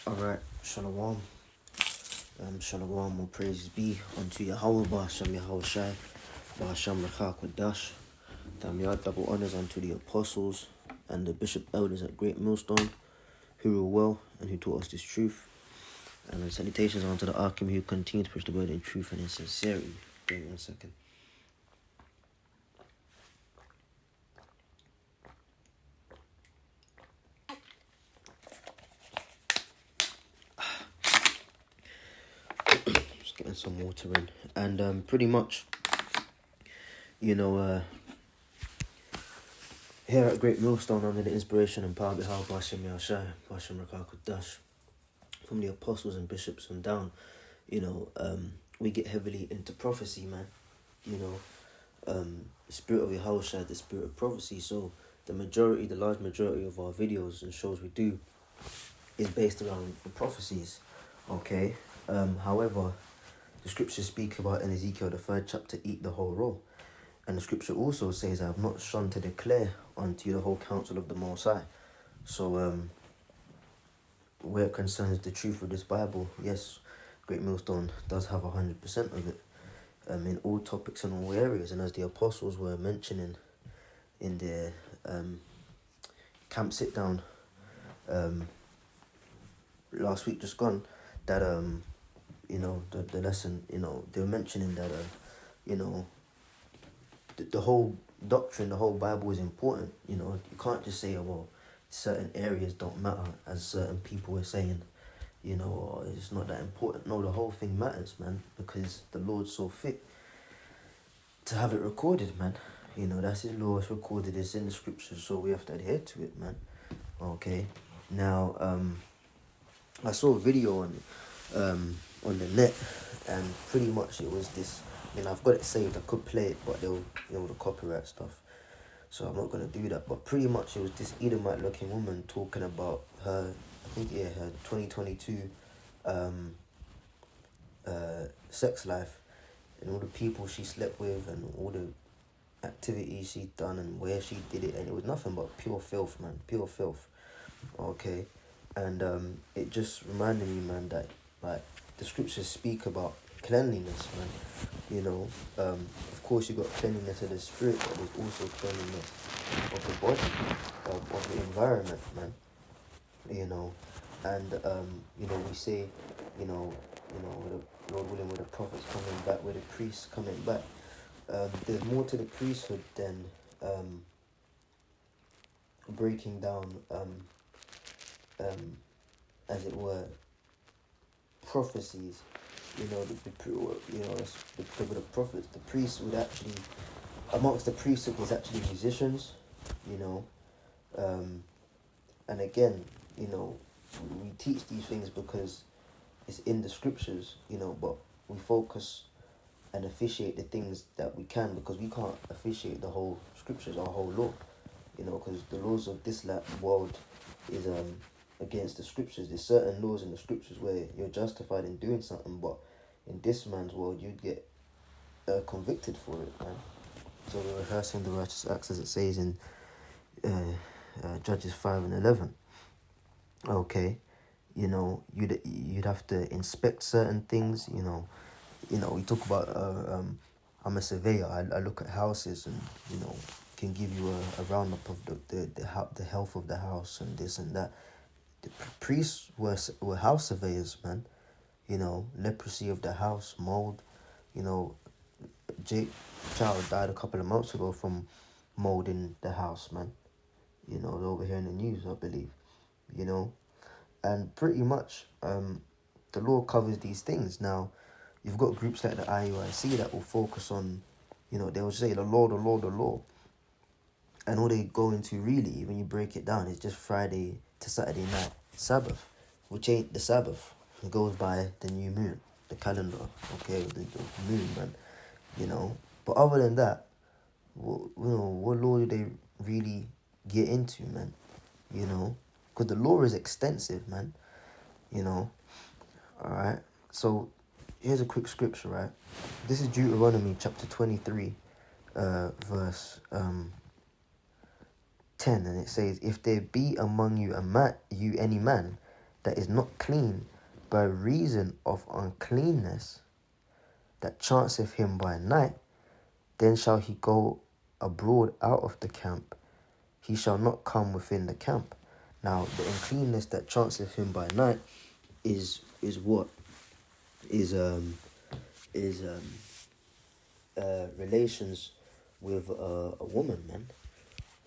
Alright, Shalom. Shalom, all praises be unto Yahweh, Ba'ashem Yahawashi, Ba'ashem Rechak Wadash. Damiyah double honors unto the apostles and the bishop elders at Great Millstone, who rule well and who taught us this truth. And salutations unto the Archim who continue to preach the word in truth and in sincerity. Wait 1 second. Just getting some water in. And pretty much, here at Great Millstone, under the inspiration and power behind Ba'ashem Yahawashi, Ba'ashem Rechak Wadash, from the apostles and bishops and down, we get heavily into prophecy, man. The spirit of Yahawashi, the spirit of prophecy. So the large majority of our videos and shows we do is based around the prophecies. Okay. However, the scriptures speak about in Ezekiel the 3rd chapter, eat the whole roll. And the scripture also says, I have not shunned to declare unto you the whole counsel of the Most High. So, where it concerns the truth of this Bible, yes, Great Millstone does have 100% of it, in all topics and all areas. And as the apostles were mentioning in their camp sit down last week just gone, that the lesson, they were mentioning that the whole doctrine, the whole Bible is important. You can't just say, certain areas don't matter, as certain people were saying, or it's not that important. No, the whole thing matters, man, because the Lord saw fit to have it recorded, man. That's his law, it's recorded, it's in the scriptures, so we have to adhere to it, man. Okay. Now, I saw a video on the net, and pretty much it was this. I've got it saved. I could play it, but they'll, the copyright stuff. So I'm not gonna do that. But pretty much it was this Edomite-looking woman talking about her, her 2022 sex life and all the people she slept with and all the activities she'd done and where she did it, and it was nothing but pure filth, man, pure filth. Okay, and it just reminded me, man, that like the scriptures speak about cleanliness, man. Of course you got cleanliness of the spirit, but there's also cleanliness of the body, of the environment, man. And we say, with the Lord willing, with the prophets coming back, with the priests coming back, there's more to the priesthood than breaking down, as it were, prophecies. The prophets, the priests would actually, amongst the priesthood, there's actually musicians, and again, we teach these things because it's in the scriptures, but we focus and officiate the things that we can, because we can't officiate the whole scriptures, our whole law, because the laws of this world is against the scriptures. There's certain laws in the scriptures where you're justified in doing something, but in this man's world you'd get convicted for it, man. So we're rehearsing the righteous acts, as it says in Judges 5 and 11. Okay, you'd have to inspect certain things. We talk about I'm a surveyor. I look at houses and can give you a roundup of the health of the house and this and that. The priests were house surveyors, man. Leprosy of the house, mold. Jake Child died a couple of months ago from mold in the house, man. Over here in the news, I believe. And pretty much the law covers these things. Now, you've got groups like the IUIC that will focus on, they will say the law, the law, the law. And all they go into really, when you break it down, is just Friday to Saturday night Sabbath, which ain't the Sabbath. It goes by the new moon, the calendar, okay, the moon, man. But other than that, what law do they really get into, man? Because the law is extensive, man. Alright, so here's a quick scripture, right? This is Deuteronomy chapter 23, verse 10, and it says, if there be among you any man that is not clean by reason of uncleanness that chanceth him by night, then shall he go abroad out of the camp. He shall not come within the camp. Now, the uncleanness that chanceth him by night is what? Is relations with a woman, man.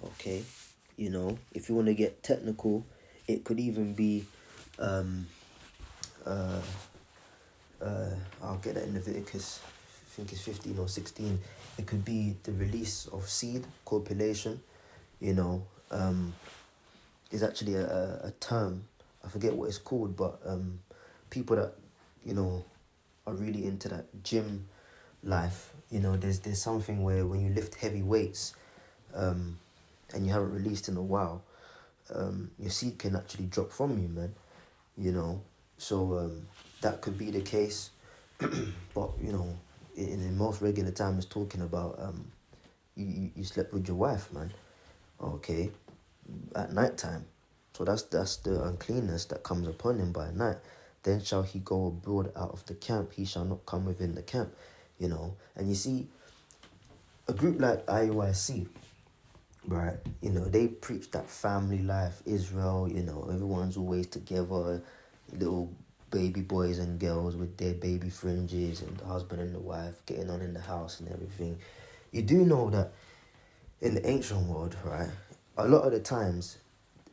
Okay, if you want to get technical, it could even be I'll get that in Leviticus, I think it's 15 or 16. It could be the release of seed, copulation. Is actually a term, I forget what it's called, but people that are really into that gym life, there's something where when you lift heavy weights and you haven't released in a while, your seed can actually drop from you, man. So that could be the case. But in most regular time, it's talking about you slept with your wife, man. Okay, at night time. So that's the uncleanness that comes upon him by night. Then shall he go abroad out of the camp. He shall not come within the camp. And you see, a group like Yahawashi, right? They preach that family life, Israel. Everyone's always together, little baby boys and girls with their baby fringes, and the husband and the wife getting on in the house and everything. You do know that in the ancient world, right, a lot of the times,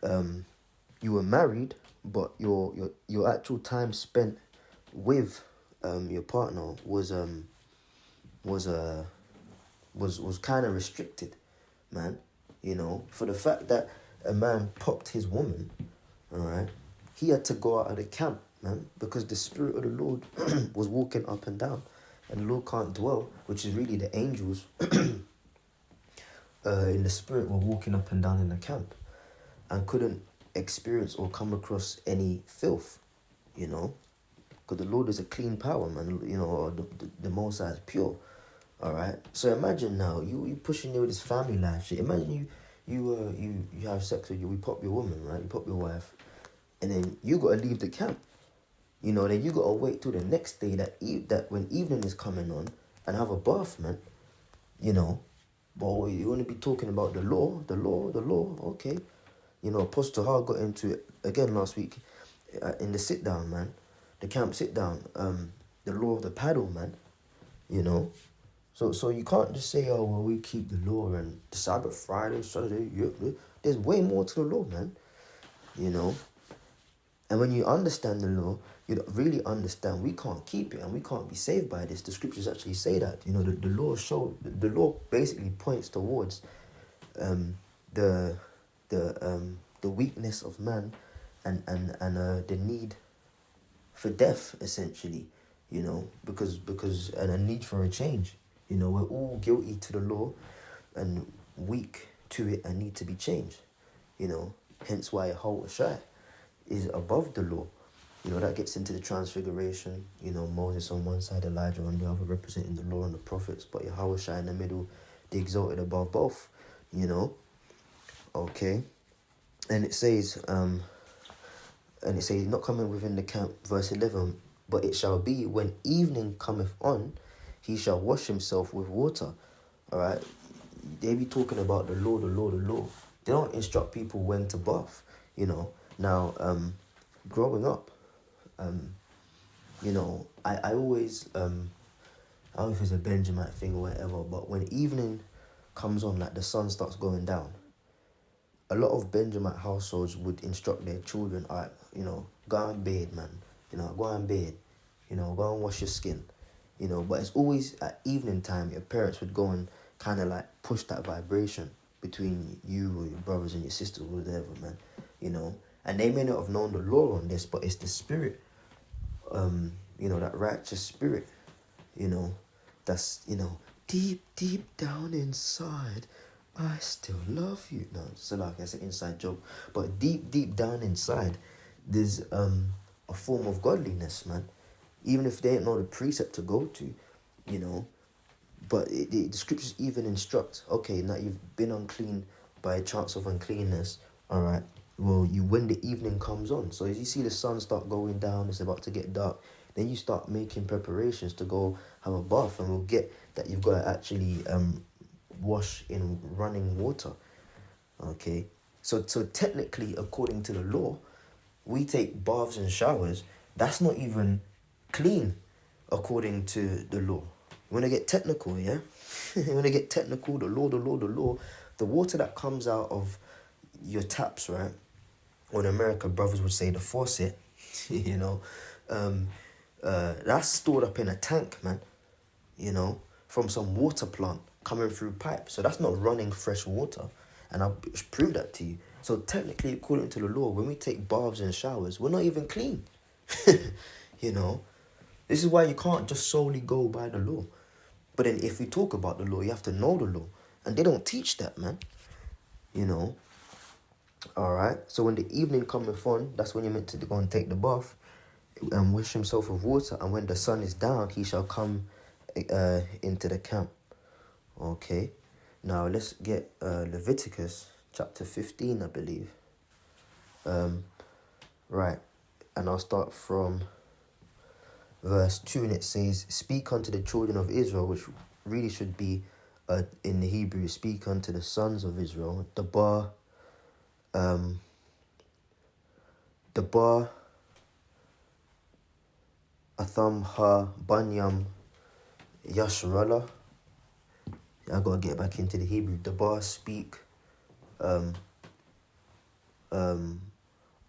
you were married, but your actual time spent with your partner was kind of restricted, man. For the fact that a man popped his woman, all right, he had to go out of the camp, man, because the Spirit of the Lord was walking up and down, and the Lord can't dwell, which is really the angels in the Spirit were walking up and down in the camp and couldn't experience or come across any filth, because the Lord is a clean power, man. The Most High is pure. All right. So imagine now you pushing with this family life shit. Imagine you have sex with you pop your woman, right? You pop your wife, and then you gotta leave the camp. Then you gotta wait till the next day that when evening is coming on and have a bath, man. But you want to be talking about the law, okay. Apostle Hall got into it again last week in the sit down, man. The camp sit down, the law of the paddle, man. So you can't just say, oh, well, we keep the law and the Sabbath, Friday, Saturday. There's way more to the law, man. And when you understand the law, you really understand we can't keep it and we can't be saved by this. The scriptures actually say that. The law basically points towards the weakness of man and the need for death, essentially. Because and a need for a change. We're all guilty to the law and weak to it and need to be changed. Hence why Yahawashi is above the law. That gets into the transfiguration. Moses on one side, Elijah on the other, representing the law and the prophets, but Yahawashi in the middle, the exalted above both. Okay. And it says, not coming within the camp, verse 11, but it shall be when evening cometh on, he shall wash himself with water. All right. They be talking about the law. They don't instruct people when to bath. Now, growing up, I always, I don't know if it's a Benjamite thing or whatever, but when evening comes on, like the sun starts going down, a lot of Benjamite households would instruct their children, all right, go and bathe, man. Go and bathe. Go and wash your skin. But it's always at evening time, your parents would go and kind of like push that vibration between you or your brothers and your sisters or whatever, man. And they may not have known the law on this, but it's the spirit, that righteous spirit, that's, deep down inside, I still love you. No, so like that's an inside joke. But deep down inside, there's a form of godliness, man. Even if they ain't know the precept to go to, But the scriptures even instruct, okay, now you've been unclean by a chance of uncleanness, all right? when the evening comes on. So as you see the sun start going down, it's about to get dark. Then you start making preparations to go have a bath, and we'll get that you've got to actually wash in running water. Okay, so technically, according to the law, we take baths and showers. That's not even clean, according to the law. You want to get technical, yeah? You want to get technical, the law. The water that comes out of your taps, right? Or in America, brothers would say the faucet, you know. That's stored up in a tank, man, you know, from some water plant coming through pipe. So that's not running fresh water. And I'll prove that to you. So technically, according to the law, when we take baths and showers, we're not even clean. You know, this is why you can't just solely go by the law. But then if we talk about the law, you have to know the law. And they don't teach that, man. You know. All right. So when the evening cometh on, that's when you're meant to go and take the bath and wash himself with water. And when the sun is down, he shall come into the camp. Okay. Now let's get Leviticus chapter 15, I believe. Right. And I'll start from verse 2, and it says, "Speak unto the children of Israel," which really should be in the Hebrew, "Speak unto the sons of Israel, Dabar Atham Ha Banyam Yasharallah." I gotta get back into the Hebrew. Dabar, speak. Atham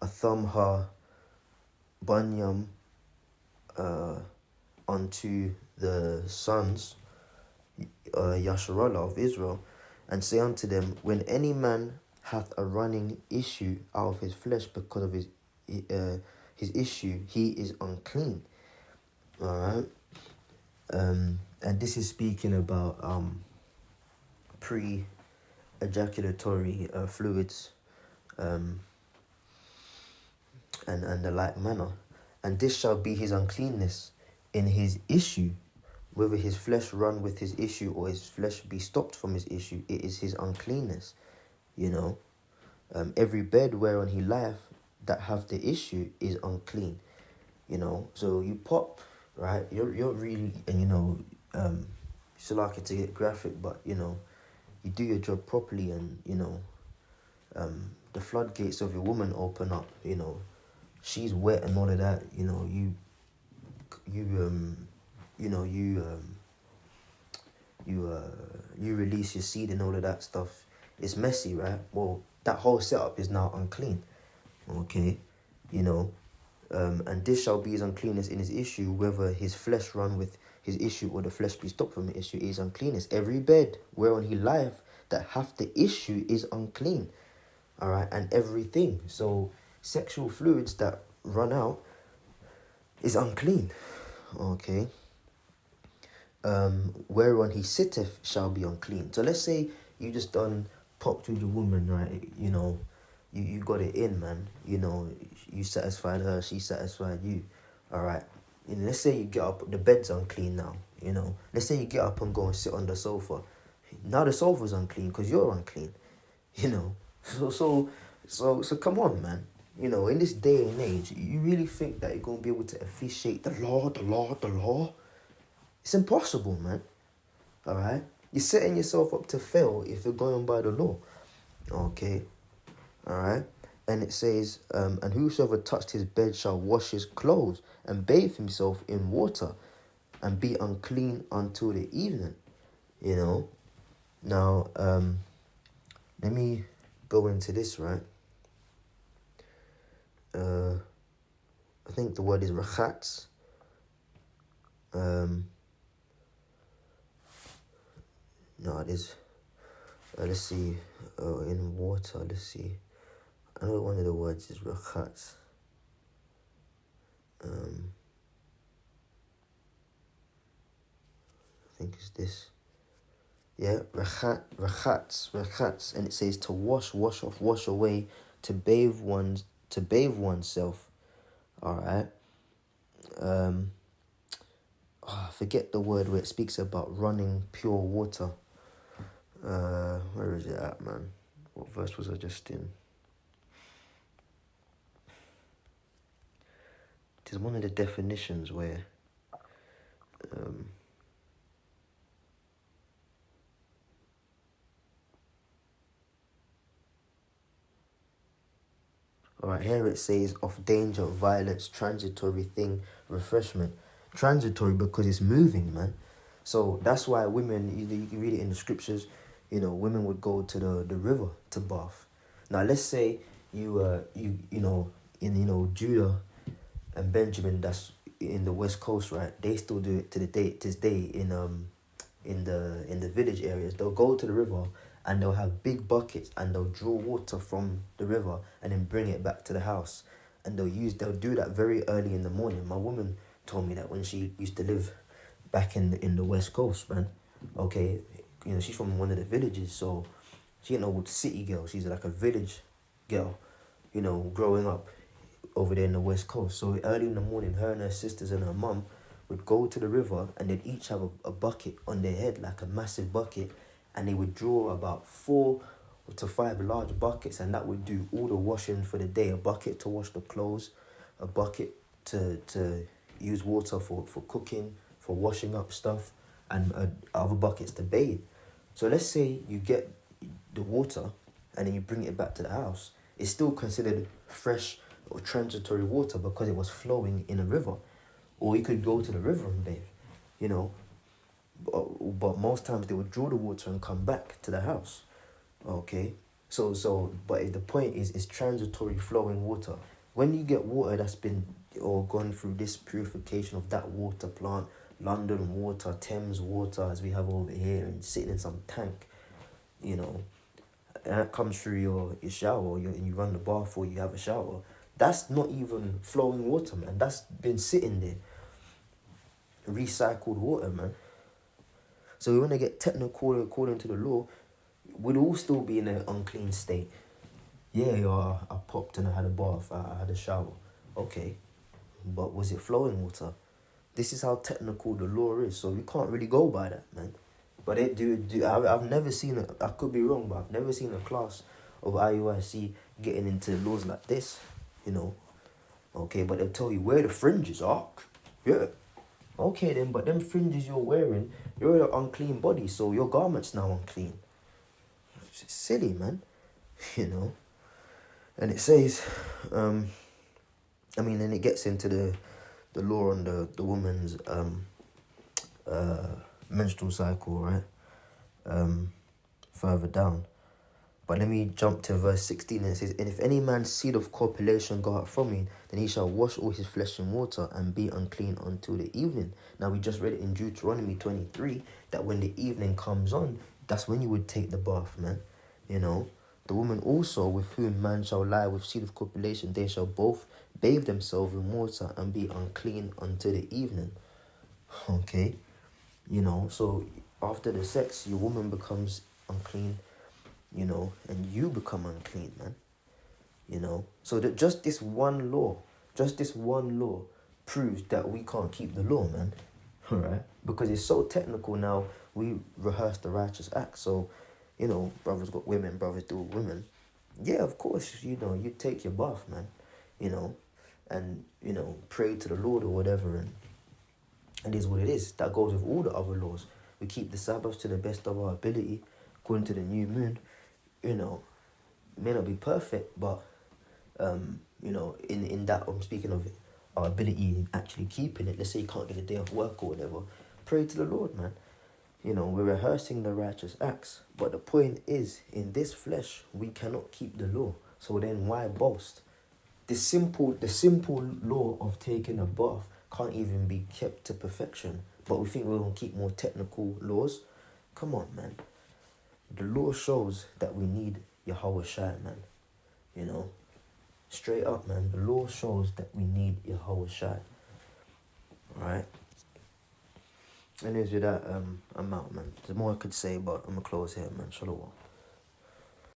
Ha Banyam unto the sons Yasharallah of Israel, and say unto them, when any man hath a running issue out of his flesh because of his issue, he is unclean. All right. And this is speaking about pre-ejaculatory fluids, and the like manner. And this shall be his uncleanness in his issue, whether his flesh run with his issue or his flesh be stopped from his issue, it is his uncleanness. You know, every bed whereon he lieth that have the issue is unclean. You know, so you pop, right? You're really, and you know, still like it to get graphic, but you know, you do your job properly, and you know, the floodgates of your woman open up. You know, she's wet and all of that. You know, you release your seed and all of that stuff. It's messy, right? Well, that whole setup is now unclean. Okay, you know, and this shall be his uncleanness in his issue, whether his flesh run with his issue or the flesh be stopped from the issue, is uncleanness. Every bed whereon he lieth that hath the issue is unclean. All right, and everything. So sexual fluids that run out is unclean. Okay. Whereon he sitteth shall be unclean. So let's say you just done popped with your woman, right? You know, you got it in, man. You know, you satisfied her, she satisfied you. All right. And let's say you get up, the bed's unclean now. You know, let's say you get up and go and sit on the sofa. Now the sofa's unclean because you're unclean. You know, so come on, man. You know, in this day and age, you really think that you're gonna be able to officiate the law? It's impossible, man. All right, you're setting yourself up to fail if you're going by the law. Okay, all right. And it says, and whosoever touched his bed shall wash his clothes and bathe himself in water, and be unclean until the evening. You know. Now, let me go into this, right? I think the word is rachatz. No, it is. Let's see. In water, let's see. I know one of the words is rachatz. I think it's this. Yeah, rachatz, and it says to wash off, wash away, to bathe oneself. All right. I forget the word where it speaks about running pure water. Where is it at, man? What verse was I just in? there's one of the definitions where alright, here it says of danger, violence, transitory thing, refreshment. Transitory because it's moving, man. So that's why women, you can read it in the scriptures, women would go to the river to bath. Now let's say you Judah and Benjamin, that's in the West Coast, right? They still do it to this day in the village areas. They'll go to the river and they'll have big buckets and they'll draw water from the river and then bring it back to the house. And they'll do that very early in the morning. My woman told me that when she used to live back in the West Coast, man. Okay, she's from one of the villages, so she ain't no city girl. She's like a village girl, growing up over there in the West Coast. So early in the morning, her and her sisters and her mum would go to the river and they'd each have a bucket on their head, like a massive bucket, and they would draw about 4 to 5 large buckets, and that would do all the washing for the day. A bucket to wash the clothes, a bucket to use water for cooking, for washing up stuff, and other buckets to bathe. So let's say you get the water and then you bring it back to the house. It's still considered fresh or transitory water because it was flowing in a river. Or you could go to the river and bathe, But most times they would draw the water and come back to the house. Okay? But the point is, it's transitory flowing water. When you get water that's been or gone through this purification of that water plant, London water, Thames water, as we have over here, and sitting in some tank, and that comes through your shower, and you run the bath or you have a shower, that's not even flowing water, man. That's been sitting there. Recycled water, man. So we want to get technical according to the law, we'd all still be in an unclean state. Yeah, I popped and I had a bath, I had a shower. Okay, but was it flowing water? This is how technical the law is, so we can't really go by that, man. But I've never seen it. I could be wrong, but I've never seen a class of IUIC getting into laws like this, Okay, but they'll tell you where the fringes are. Yeah. Okay then, but them fringes you're wearing, you're an unclean body, so your garment's now unclean. It's silly, man. And it says, then it gets into the law on the woman's menstrual cycle, right? Further down. But let me jump to verse 16, and it says, and if any man's seed of copulation go out from him, then he shall wash all his flesh in water and be unclean until the evening. Now we just read it in Deuteronomy 23, that when the evening comes on, that's when you would take the bath, man. The woman also with whom man shall lie with seed of copulation, they shall both bathe themselves in water and be unclean until the evening. Okay, so after the sex, your woman becomes unclean, and you become unclean, man. So that just this one law proves that we can't keep the law, man. All right, because it's so technical now. We rehearse the righteous acts, so brothers got women, brothers do women. Yeah, of course, you take your bath, man, and pray to the Lord or whatever, and it is what it is. That goes with all the other laws. We keep the Sabbath to the best of our ability, according to the new moon. May not be perfect, but in that I'm speaking of our ability in actually keeping it. Let's say you can't get a day off work or whatever, pray to the Lord, man. We're rehearsing the righteous acts, but the point is, in this flesh we cannot keep the law. So then why boast? The simple law of taking a bath can't even be kept to perfection, but we think we're going to keep more technical laws. Come on, man. The law shows that we need Yahawashi, man. Straight up, man. The law shows that we need Yahawashi. Alright? Anyways, with that, I'm out, man. There's more I could say, but I'm going to close here, man. Shalom.